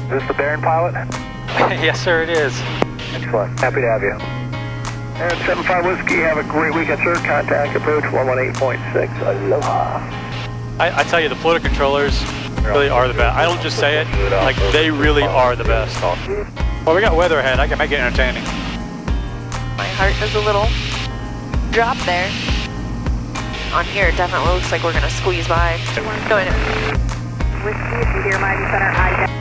Is this the Baron pilot? Yes, sir, it is. Excellent. Happy to have you. And 75 Whiskey, have a great weekend, sir. Contact approach 118.6. Aloha. I tell you, the floater controllers really are the best. I don't just say it, like they really are the best. Well, we got weather ahead. I can make it entertaining. My heart does a little drop there. On here, it definitely looks like we're going to squeeze by. Go in. Whiskey, if you hear my center, I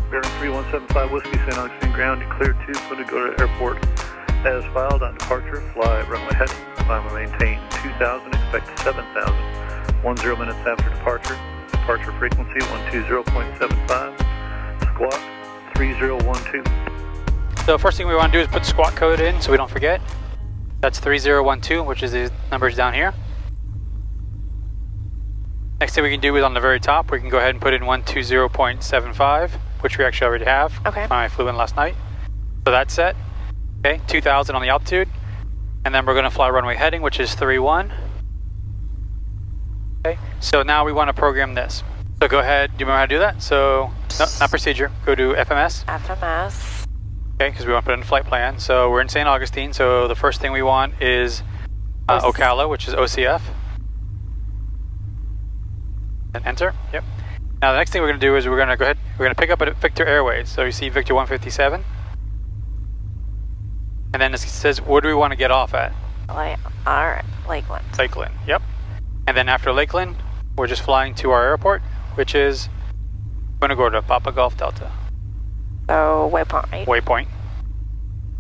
Baron 3175 Whiskey, St Augustine ground, declared to Punta Gorda Airport. As filed on departure, fly runway heading. Climb and maintain 2000, expect 7000. 10 minutes after departure. Departure frequency 120.75. Squawk 3012. So first thing we want to do is put the squawk code in so we don't forget. That's 3012, which is the numbers down here. Next thing we can do is on the very top, we can go ahead and put in 120.75, which we actually already have. Okay. I flew in last night. So that's set. Okay, 2000 on the altitude. And then we're going to fly runway heading, which is 31. Okay, so now we want to program this. So go ahead, do you remember how to do that? So, no, not procedure, go to FMS. FMS. Okay, because we want to put in a flight plan. So we're in St. Augustine, so the first thing we want is Ocala, which is OCF. And enter, yep. Now the next thing we're going to do is we're going to go ahead, we're going to pick up at Victor Airways. So you see Victor 157. And then it says, where do we want to get off at? Alright, Lakeland. Lakeland, yep. And then after Lakeland, we're just flying to our airport, which is Punta Gorda, Papa Golf Delta. So, waypoint. Waypoint.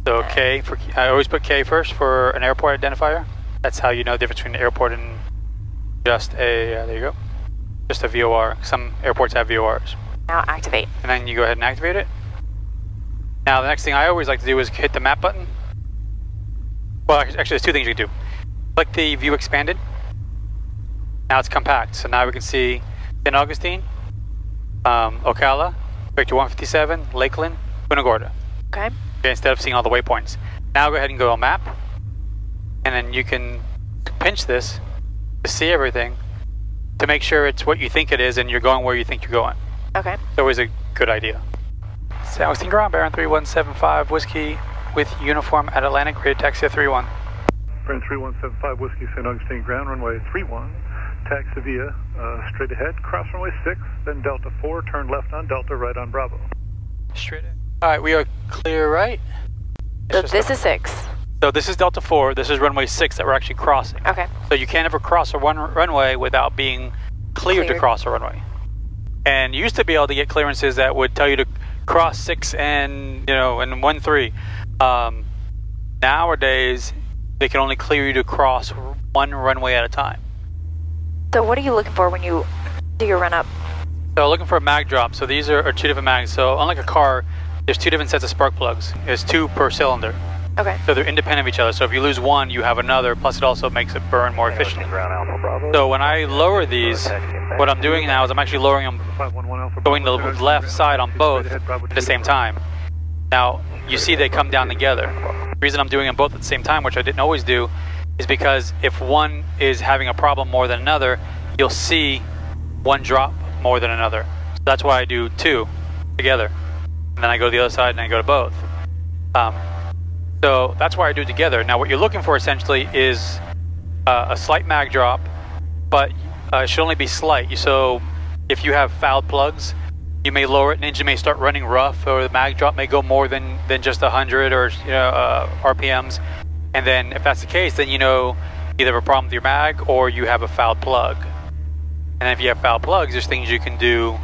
So K, for, I always put K first for an airport identifier. That's how you know the difference between an airport and just a, there you go, just a VOR. Some airports have VORs. Now activate. And then you go ahead and activate it. Now the next thing I always like to do is hit the map button. Well, actually there's two things you can do. Click the view expanded. Now it's compact, so now we can see St. Augustine, Ocala, Victor 157, Lakeland, Punta Gorda. Okay. Okay. Instead of seeing all the waypoints. Now go ahead and go on map, and then you can pinch this to see everything, to make sure it's what you think it is and you're going where you think you're going. Okay. It's always a good idea. St. Augustine ground, Baron 3175 Whiskey with uniform at Atlantic, ready to taxi at 31. Baron 3175 Whiskey, St Augustine ground, runway 31. Taxi via straight ahead, cross runway 6, then Delta 4, turn left on Delta, right on Bravo. Straight in. Alright, we are clear right. So this is 6. So this is Delta 4, this is runway 6 that we're actually crossing. Okay. So you can't ever cross a runway without being cleared to cross a runway. And you used to be able to get clearances that would tell you to cross 6 and, you know, and 1-3. Nowadays, they can only clear you to cross one runway at a time. So what are you looking for when you do your run up? So looking for a mag drop. So these are two different mags. So unlike a car, there's two different sets of spark plugs. There's 2 per cylinder. Okay. So they're independent of each other. So if you lose one, you have another. Plus it also makes it burn more efficiently. So when I lower these, what I'm doing now is I'm actually lowering them, going to the left side on both at the same time. Now, you see they come down together. The reason I'm doing them both at the same time, which I didn't always do, is because if one is having a problem more than another, you'll see one drop more than another. So that's why I do 2 together. And then I go to the other side and I go to both. So that's why I do it together. Now what you're looking for essentially is a slight mag drop, but it should only be slight. So if you have fouled plugs, you may lower it and the engine may start running rough, or the mag drop may go more than just 100 or RPMs. And then if that's the case, then you know either have a problem with your mag or you have a fouled plug. And if you have fouled plugs, there's things you can do,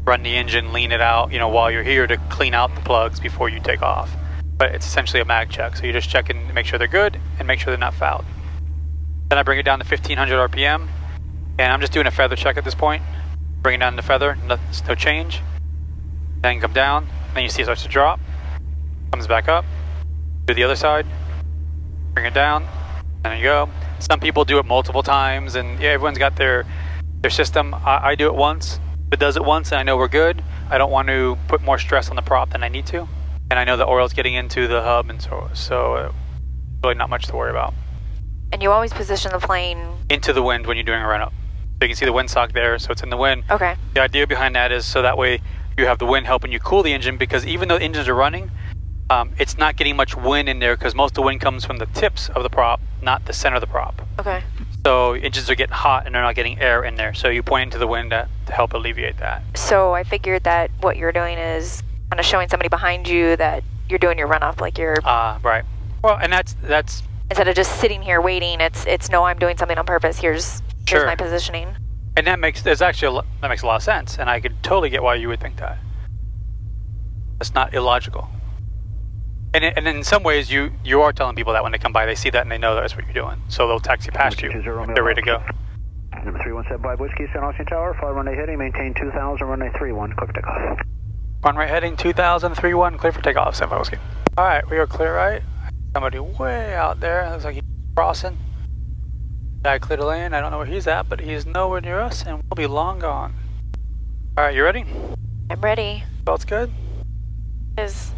run the engine, lean it out, you know, while you're here to clean out the plugs before you take off. But it's essentially a mag check. So you're just checking to make sure they're good and make sure they're not fouled. Then I bring it down to 1500 RPM, and I'm just doing a feather check at this point. Bring it down to feather, no change. Then come down, then you see it starts to drop, comes back up, do the other side, bring it down, and there you go. Some people do it multiple times, and yeah, everyone's got their system. I do it once. If it does it once and I know we're good, I don't want to put more stress on the prop than I need to. And I know the oil's getting into the hub, and so really not much to worry about. And you always position the plane into the wind when you're doing a run-up. you can see the windsock there, so it's in the wind. Okay. The idea behind that is so that way you have the wind helping you cool the engine, because even though the engines are running, it's not getting much wind in there because most of the wind comes from the tips of the prop, not the center of the prop. Okay. So engines are getting hot and they're not getting air in there. So you point into the wind to help alleviate that. So I figured that what you're doing is kind of showing somebody behind you that you're doing your runoff, like you're... Right. Well, and that's... Instead of just sitting here waiting, it's no, I'm doing something on purpose. Here's my positioning. And that makes a lot of sense, and I could totally get why you would think that. That's not illogical. And in some ways, you are telling people that when they come by, they see that and they know that's what you're doing. So they'll taxi past you. They're ready to go. Number 3175 Whiskey, St Augustine Tower, fly runway heading, maintain 2000, runway 31, clear for takeoff. Runway heading 2000, 31, clear for takeoff, St. Whiskey. All right, we are clear, right? Somebody way out there, looks like he's crossing. Guy cleared the lane, I don't know where he's at, but he's nowhere near us and we'll be long gone. All right, you ready? I'm ready. Belt's good? Is.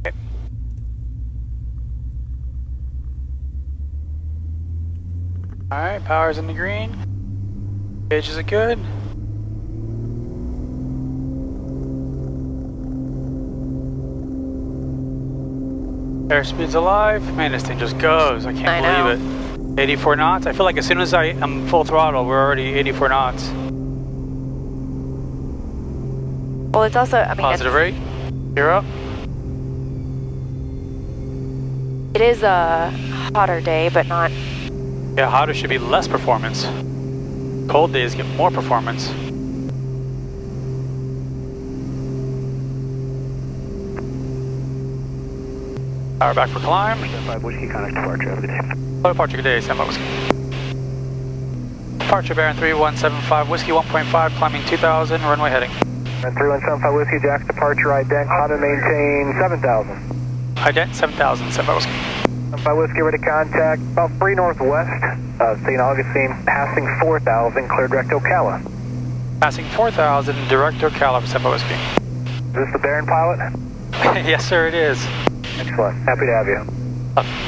Okay. All right, power's in the green. Gauges are good. Airspeed's alive. Man, this thing just goes. I can't believe it. 84 knots. I feel like as soon as I'm full throttle, we're already 84 knots. Well, it's also, I mean, positive rate. You're up. It is a hotter day, but not... Yeah, hotter should be less performance. Cold days get more performance. Power back for climb. 5 Whiskey, contact departure, have a good day. Hello, departure, good day, St. Whiskey. Departure bearing 3175 Whiskey 1.5, climbing 2000, runway heading. And 3175 Whiskey, Jack's departure, ident, auto maintain 7000. Ident 7000, St. Whiskey. 75 Whiskey, ready to contact, about 3 northwest of St. Augustine, passing 4000, clear direct Ocala. Passing 4000, direct Ocala for St. Whiskey. Is this the Baron pilot? Yes, sir, it is. Excellent, happy to have you.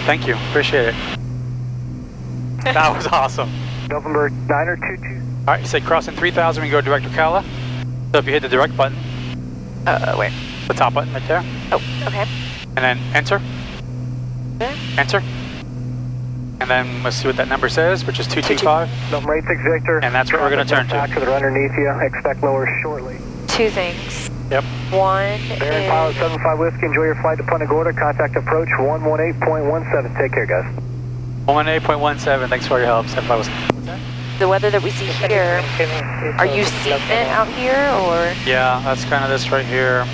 Thank you, appreciate it. That was awesome. November 922. All right, you say crossing 3000, we go direct Ocala. So if you hit the direct button. where? The top button right there. Oh, okay. And then enter. Okay. Enter. And then let's see what that number says, which is 225. November 86 Victor. And that's what we're going to turn to. Back to the underneath you. Expect lower shortly. Two things. Yep. One Baron is... Pilot 75 Whiskey, enjoy your flight to Punta Gorda. Contact approach 118.17. Take care, guys. 118.17, thanks for your help. 75 Whiskey. The weather that we see here, are you seeing it out here, or? Yeah, that's kind of this right here.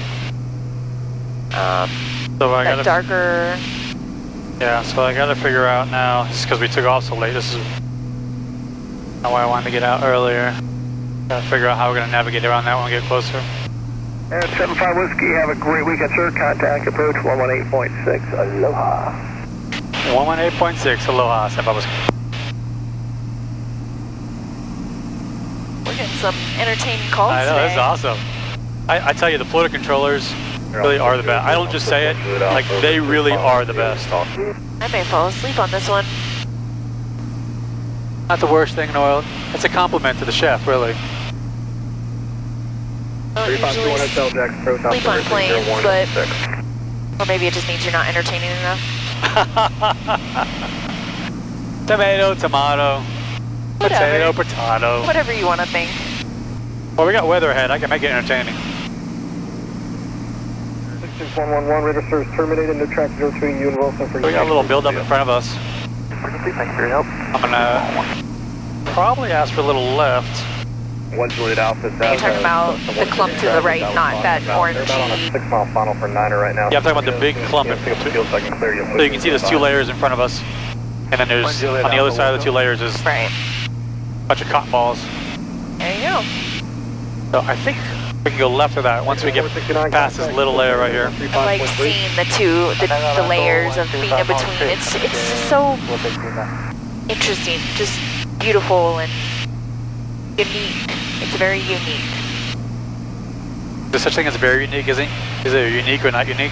So I that gotta, darker... Yeah, so I gotta figure out now, just because we took off so late, this is why I wanted to get out earlier. Gotta figure out how we're gonna navigate around that when we get closer. And 75 Whiskey, have a great weekend, sir. Contact approach 118.6. Aloha. 118.6, aloha, 75 Whiskey. We're getting some entertaining calls I know, today. that's awesome. I tell you, the floater controllers really are the best. I don't just say it, like they really are the best. I may fall asleep on this one. Not the worst thing in the world. It's a compliment to the chef, really. I don't usually sleep on planes, but... Or maybe it just means you're not entertaining enough. Tomato, tomato. Whatever. Potato, potato. Whatever you want to think. Well, we got weather ahead. I can make it entertaining. 6111, radar service terminated. No traffic between you and Wilson for We got a little build up in front of us. Thank you for your help. I'm gonna probably ask for a little left. One Juliet Alpha. You're talking about the clump to the right, not that orangey. About on a 6-mile funnel for Niner right now. Yeah, I'm talking about the big clump. So you can see there's 2 layers in front of us. And then there's, on the other side of the 2 layers is Right. a bunch of cotton balls. There you go. So I think we can go left of that once we get past this little layer right here. I like seeing the the layers of being in between. It's just so interesting, just beautiful and unique. It's very unique. There's such thing as very unique, isn't it? Is it unique or not unique?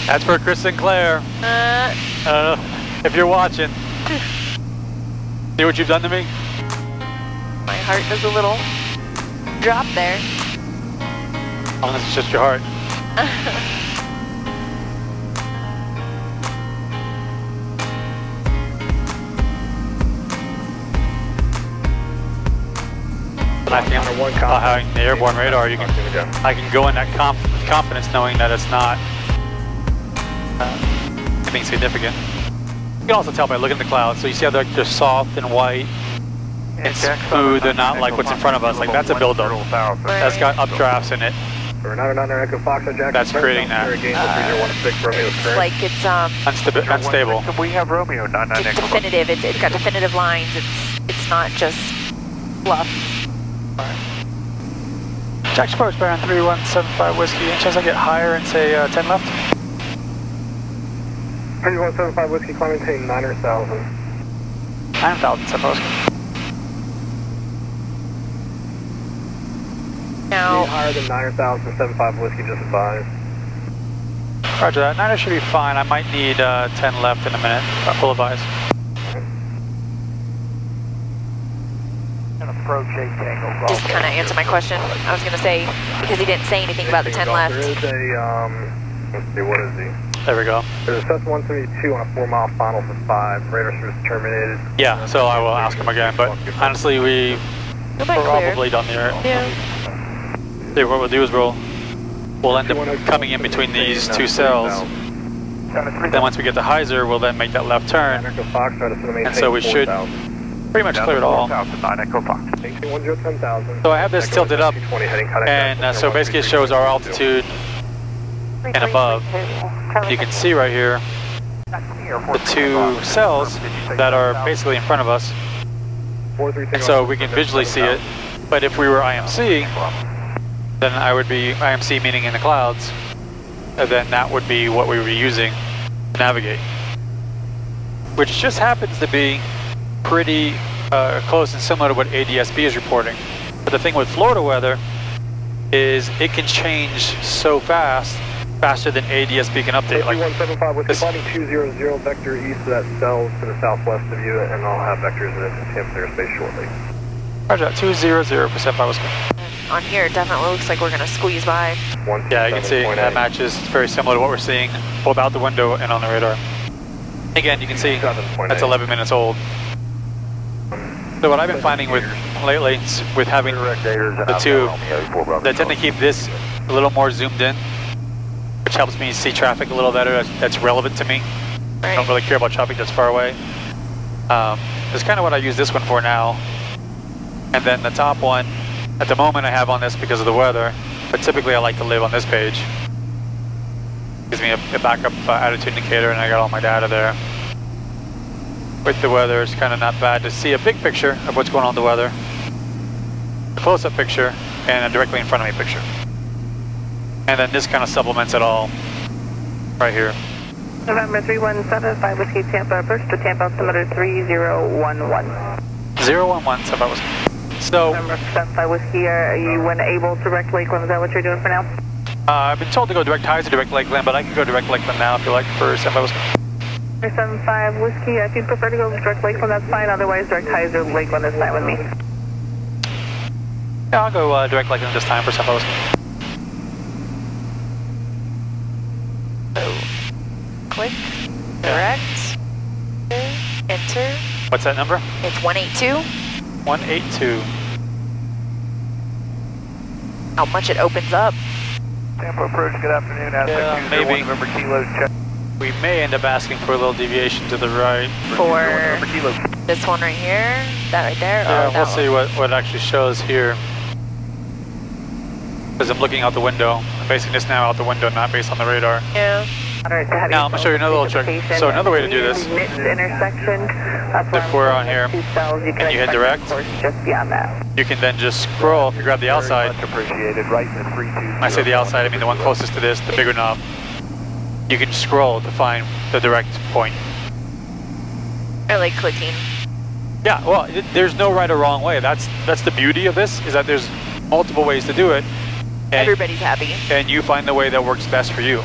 That's for Chris Sinclair. If you're watching. See what you've done to me? My heart does a little drop there. Unless it's just your heart. I think having the airborne radar, I can go in that confidence knowing that it's not anything significant. You can also tell by looking at the clouds. So you see how they're soft and white and smooth. They're not like what's in front of us. Like that's a buildup. That's got updrafts in it. That's creating that. It's like it's unstable. We have Romeo 99 It's definitive. It's got definitive lines. It's not just fluff. Jacksonville is bearing 3175 whiskey. Any chance I get higher and say 10 left? 3175 whiskey, climbing to 9,000. 9,000, suppose. Now, higher than 9,075 whiskey, just advised. Roger that. 9 should be fine. I might need 10 left in a minute. Full advise. just kind of answer my question. I was going to say, because he didn't say anything about the 10 left. There is a, let's see, what is he? There we go. There's a Cessna 172 on a 4-mile final for 5. Radar service terminated. Yeah, so I will ask him again, but honestly, we probably done there. Yeah. See, what we'll do is we'll end up coming in between these two cells. Then once we get to Heiser, we'll then make that left turn. And so we should pretty much clear it all. So I have this tilted up, and so basically it shows our altitude and above. And you can see right here the two cells that are basically in front of us. And so we can visually see it. But if we were IMC, then I would be IMC meaning in the clouds, and then that would be what we would be using to navigate. Which just happens to be pretty close and similar to what ADSB is reporting. But the thing with Florida weather is it can change so fast, faster than ADSB can update. Like 3175 with flighting 200 vector east of that cell to the southwest of you, and I'll have vectors in Tampa airspace shortly. Roger that, 200% by whiskey. On here, it definitely looks like we're going to squeeze by. Yeah, you can see that matches very similar to what we're seeing both out the window and on the radar. Again, you can see that's 11 minutes old. So what I've been finding with lately, with having the two, they tend to keep this a little more zoomed in, which helps me see traffic a little better. That's relevant to me. Right. I don't really care about traffic that's far away. That's kind of what I use this one for now. And then the top one, at the moment I have on this because of the weather, but typically I like to live on this page. Gives me a backup attitude indicator, and I got all my data there. With the weather, it's kind of not bad to see a big picture of what's going on with the weather, a close-up picture, and a directly in front of me picture. And then this kind of supplements it all right here. November 3175 Whiskey Tampa, approach to Tampa, altimeter 3011. 011, Tampa Whiskey. So, November 75 Whiskey, are you able to direct Lakeland? Is that what you're doing for now? I've been told to go direct Heiser, direct Lakeland, but I can go direct Lakeland now if you like for 75 Whiskey. 75 Whiskey, if you'd prefer to go direct Lakeland, that's fine. Otherwise, direct Heiser, Lakeland is fine with me. Yeah, I'll go direct Lakeland this time for 75 Whiskey. Click, direct, enter. What's that number? It's 182. 182. How much it opens up. Tampa approach, good afternoon. Yeah, maybe. November kilos, check. We may end up asking for a little deviation to the right. For this one right here, that right there. Yeah, oh, we'll see what it actually shows here. Because I'm looking out the window. I'm basing this now out the window, not based on the radar. Yeah. Now I'm going to show you another little trick. So another way to do this, if we're on here and you hit direct, you can then just scroll. If you grab the outside, when I say the outside, I mean the one closest to this, the bigger knob. You can scroll to find the direct point. I like clicking. Yeah, well, there's no right or wrong way. That's the beauty of this, is that there's multiple ways to do it. Everybody's happy. And you find the way that works best for you.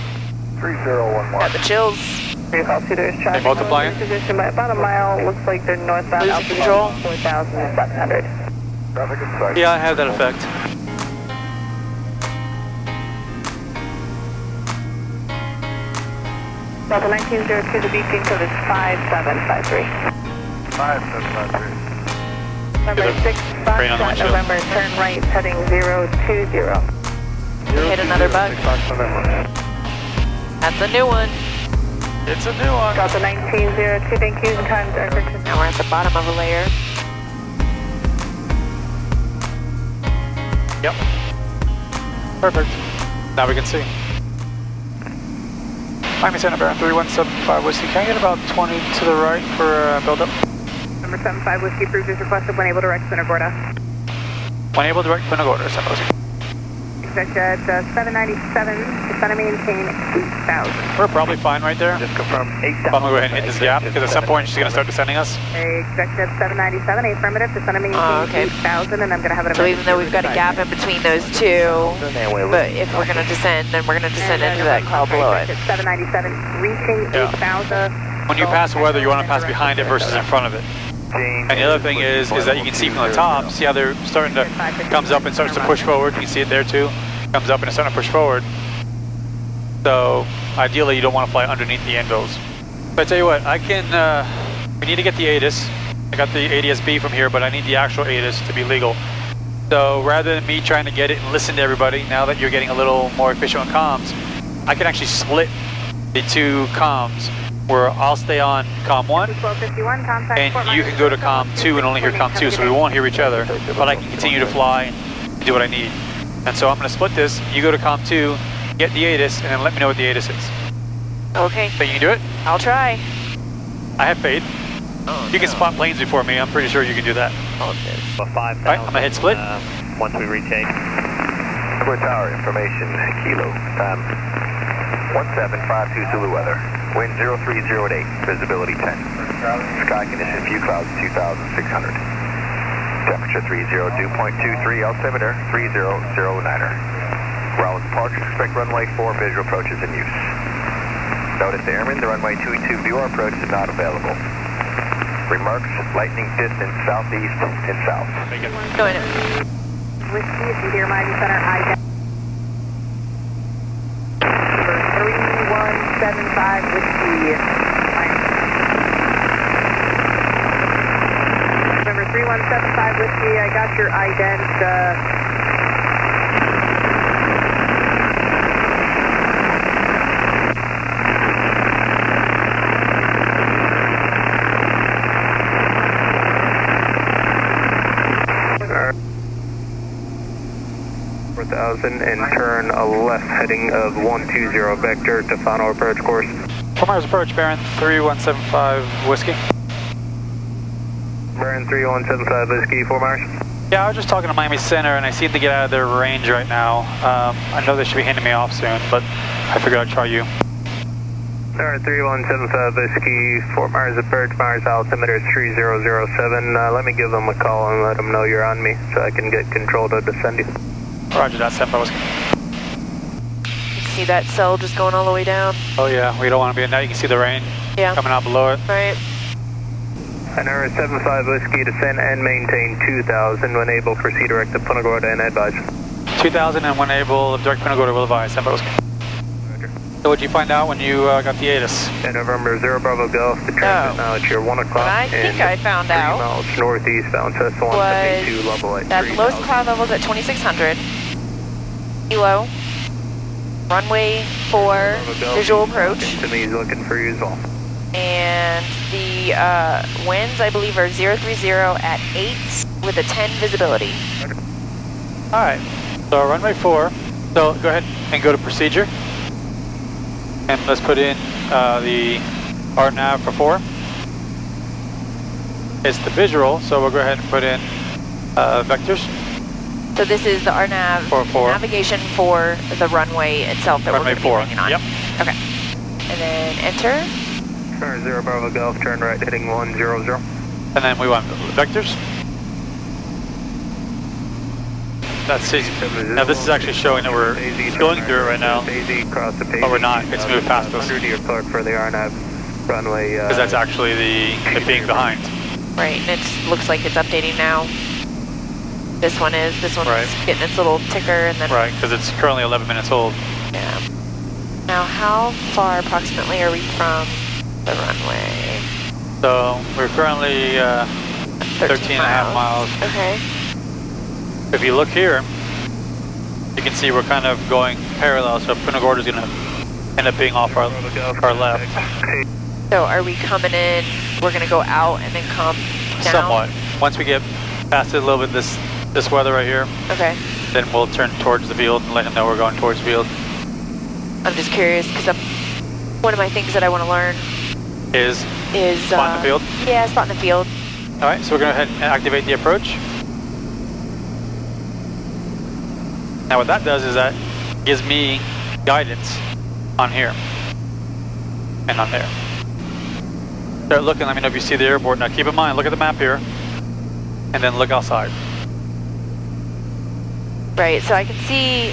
3011. Got the chills. Altimeter is tracking multiplying? position by about a mile. Looks like they're northbound. Losing control. 4,700. Yeah, I have that effect. Delta 1902, the beacon code is 5753. 5753. November 6, Rain on the windshield. November, turn right, heading 020. Hit another bug. That's a new one. It's a new one. Delta 1902, thank you, and time to aircraft. Now we're at the bottom of a layer. Yep. Perfect. Now we can see. Miami Center Bear 3175 Whiskey. Can I get about 20 to the right for build-up? Number 75 Whiskey, approved is requested when able direct Punta Gorda. When able, direct Punta Gorda, St Augustine. Expect at 797, to maintain 8,000. We're probably fine right there. Just confirm 8,000. I'm gonna go ahead and hit this gap because at some point she's gonna start descending us. Expect at 797, affirmative, to maintain okay. 8,000, and I'm gonna have it. So even though we've got a gap in between those two, but if we're gonna descend, then we're gonna descend into that cloud below it. 797, reaching 8,000. When you pass weather, you want to pass behind it versus in front of it. And the other thing is that you can see from the top, see how they're starting to, comes up and starts to push forward. You can see it there too. Comes up and it's starting to push forward. So ideally you don't want to fly underneath the anvils. But I tell you what, I can, we need to get the ATIS. I got the ADS-B from here, but I need the actual ATIS to be legal. So rather than me trying to get it and listen to everybody, now that you're getting a little more efficient on comms, I can actually split the two comms where I'll stay on COM 1 and you can go to COM 2 and only hear COM 2, so we won't hear each other, but I can continue to fly and do what I need. And so I'm going to split this, you go to COM 2, get the ATIS, and then let me know what the ATIS is. Okay. Think you can do it? I'll try. I have faith. You can spot planes before me, I'm pretty sure you can do that. Alright, I'm going to hit split. Once we retain. Number tower information, Kilo, 1752 Zulu weather. Wind 0308, visibility 10. Sky condition, few clouds 2,600. Temperature 302.23, altimeter 3009er. Ground departure, expect runway 4 visual approaches in use. Notice airmen, the runway 22 viewer approach is not available. Remarks, lightning distance southeast and south. Going in. Whiskey, if you hear Miami Center, I 3175 Whiskey. Remember 3175 Whiskey, I got your ident. And turn a left heading of 120 vector to final approach course. 4 miles approach, Baron 3175 Whiskey. Baron 3175 Whiskey, 4 miles. Yeah, I was just talking to Miami Center and I seem to get out of their range right now. I know they should be handing me off soon, but I figured I'd try you. Alright, 3175 Whiskey, 4 miles approach, Mars altimeter 3007. Let me give them a call and let them know you're on me so I can get control to descend you. Roger that, Senpai Whiskey. You can see that cell just going all the way down. Oh yeah, we don't want to be in that. You can see the rain coming out below it. Right. Ira 75 Whiskey, descend and maintain 2000. When able, proceed direct to Punta Gorda and advise. 2000 and when able, direct Punta Gorda will advise. Senpai Whiskey. So what did you find out when you got the ATIS? In November 0 Bravo Golf, the transit now at your 1 o'clock. What I think I found out 3 miles northeastbound, so that's 172 level at that the lowest 3000. cloud level is at 2600. Kilo. Runway 4 visual approach. To me, he's looking for you as well. And the winds, I believe, are 030 at 8 with a 10 visibility. Alright, so runway 4. So go ahead and go to procedure. And let's put in the RNAV for 4. It's the visual, so we'll go ahead and put in vectors. So this is the RNAV For navigation for the runway itself that runway we're 4. going to be landing on. Yep. Okay. And then enter. 0 Bravo Golf, turn right, heading 100. And then we want vectors. That's easy. Now this is actually showing that we're going through it right now. But we're not. It's moved past us. Your clerk for the RNAV. Runway. Because that's actually it being behind. Right, and it looks like it's updating now. This one's right. Getting its little ticker, and then right, because it's currently 11 minutes old. Yeah. Now, how far approximately are we from the runway? So we're currently 13 and a half miles. Okay. If you look here, you can see we're kind of going parallel, so Punta Gorda is going to end up being off our left. So are we coming in, we're going to go out and then come down? Somewhat. Once we get past it a little bit, this weather right here, okay, then we'll turn towards the field and let him know we're going towards the field. I'm just curious, because one of my things that I want to learn is spot in the field? Yeah, spot in the field. All right, so we're going to go ahead and activate the approach. Now what that does is that gives me guidance on here and on there. Start looking, let me know if you see the airport. Now keep in mind, look at the map here, and then look outside. Right, so I can see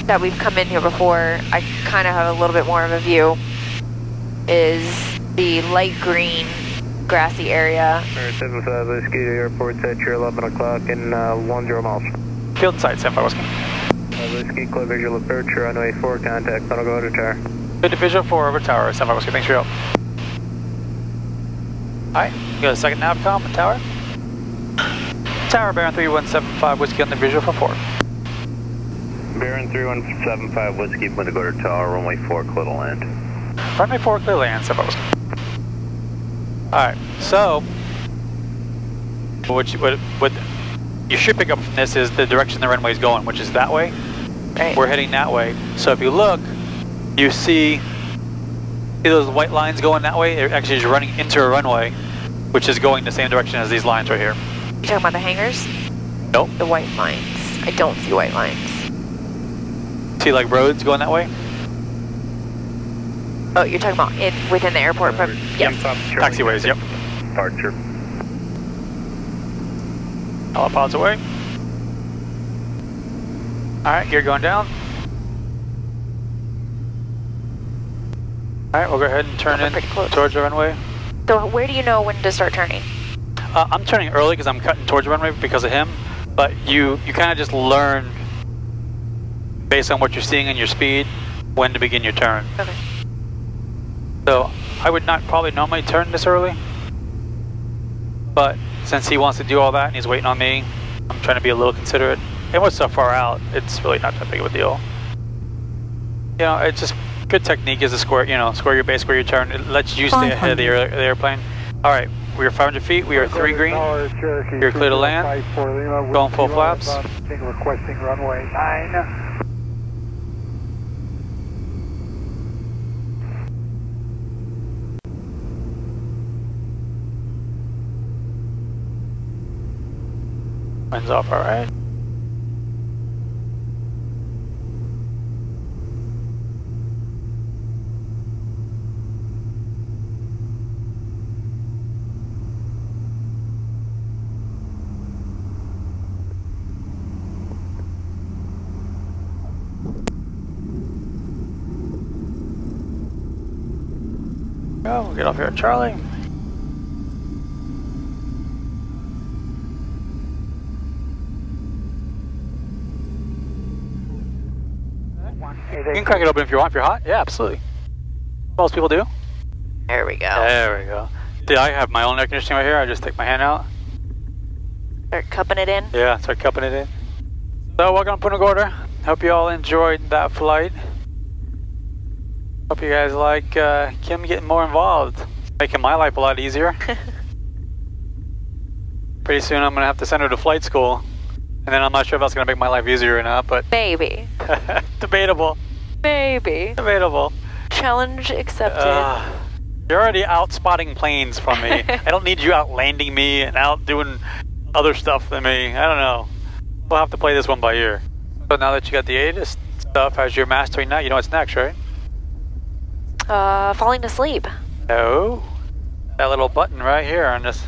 that we've come in here before. I kind of have a little bit more of a view. Is the light green grassy area. 75 Whiskey, the airport's at your 11 o'clock and 10 miles. Field site, 75 Whiskey. Whiskey, clear visual approach, runway 4, contact Punta Gorda Tower. Good visual 4 over tower, 75 Whiskey, thanks for your help. Alright, you got a second navcom, tower. Tower, Baron 3175 Whiskey on the visual for 4. Baron 3175 Whiskey, Punta Gorda Tower, runway 4, clear to land. Runway 4, clear land, 75 Whiskey. Alright, so what you should pick up from this is the direction the runway is going, which is that way. Right. We're heading that way. So if you look, you see those white lines going that way? They're actually just running into a runway, which is going the same direction as these lines right here. You talking about the hangars? Nope. The white lines. I don't see white lines. See like roads going that way? Oh, you're talking about within the airport, but yes. Taxiways, yep. Departure. All pods away. Alright, gear going down. Alright, we'll go ahead and turn in towards the runway. So where do you know when to start turning? I'm turning early because I'm cutting towards the runway because of him, but you kind of just learn based on what you're seeing and your speed when to begin your turn. Okay. So I would not probably normally turn this early, but since he wants to do all that and he's waiting on me, I'm trying to be a little considerate. And we're so far out, it's really not that big of a deal. You know, it's just good technique is to square your base, square your turn. It lets you stay ahead of the airplane. All right, we are 500 feet. We are 3 green. You're clear to land. Going full flaps. Requesting runway 9. Wind's off, all right. Go, we'll get off here at Charlie. You can crack it open if you want, if you're hot. Yeah, absolutely. Most people do. There we go. There we go. See, I have my own air conditioning right here. I just take my hand out. Start cupping it in? Yeah, start cupping it in. So, welcome to Punta Gorda. Hope you all enjoyed that flight. Hope you guys like Kim getting more involved. It's making my life a lot easier. Pretty soon I'm going to have to send her to flight school. And then I'm not sure if that's going to make my life easier or not, but... Maybe. Debatable. Maybe. Debatable. Challenge accepted. You're already out spotting planes from me. I don't need you out landing me and out doing other stuff than me. I don't know. We'll have to play this one by ear. So now that you got the ATIS stuff, as you're mastering that, you know what's next, right? Falling asleep. No. That little button right here on this.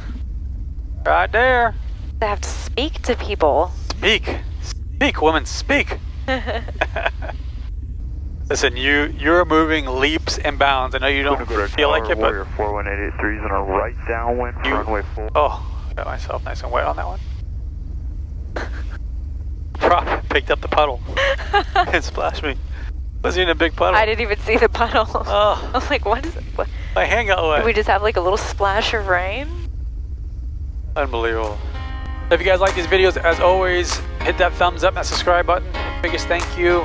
Right there. I have to speak to people. Speak. Speak, woman, speak. Listen, you're moving leaps and bounds. I know you don't feel like it, but Warrior 41883 is on a right downwind, runway 4. Oh, I got myself nice and wet on that one. Prop picked up the puddle and splashed me. Was he in a big puddle? I didn't even see the puddle. Oh. I was like, what is it? What? My hand got wet. Did we just have like a little splash of rain? Unbelievable. If you guys like these videos, as always, hit that thumbs up, that subscribe button. Biggest thank you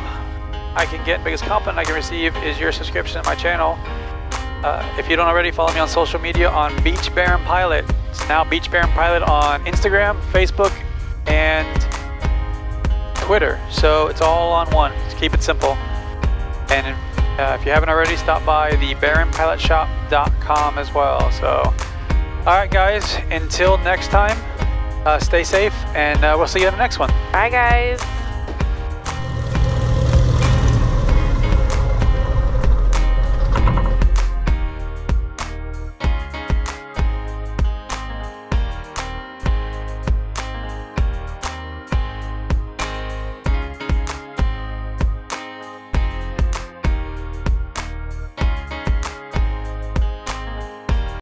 I can get, biggest compliment I can receive is your subscription to my channel. If you don't already, follow me on social media on Beach Baron Pilot. It's now Beach Baron Pilot on Instagram, Facebook, and Twitter. So it's all on one. Just keep it simple. And if you haven't already, stop by the baronpilotshop.com as well. So, alright guys, until next time, stay safe, and we'll see you in the next one. Bye guys.